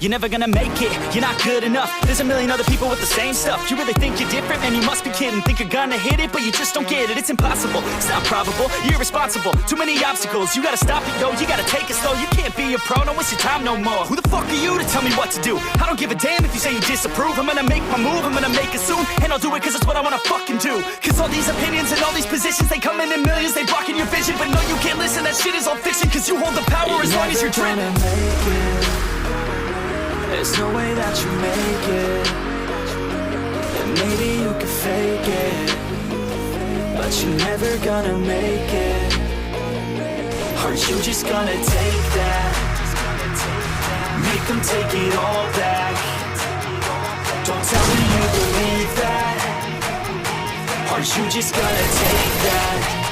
you're never gonna make it. You're not good enough, there's a million other people with the same stuff. You really think you're different? Man, you must be kidding. Think you're gonna hit it, but you just don't get it. It's impossible, it's not probable, you're irresponsible. Too many obstacles, you gotta stop it, yo. You gotta take it slow, you can't be a pro. Don't waste your time no more. Who the fuck are you to tell me what to do? I don't give a damn if you say you disapprove. I'm gonna make my move, I'm gonna make it soon. And I'll do it cause it's what I wanna fucking do. Cause all these opinions and all these positions, they come in millions, they blocking your vision. But no, you can't listen, that shit is all fiction. Cause you hold the power as long as you're driven. There's no way that you make it. And maybe you can fake it, but you're never gonna make it. Aren't you just gonna take that? Make them take it all back. Don't tell me you believe that. Aren't you just gonna take that?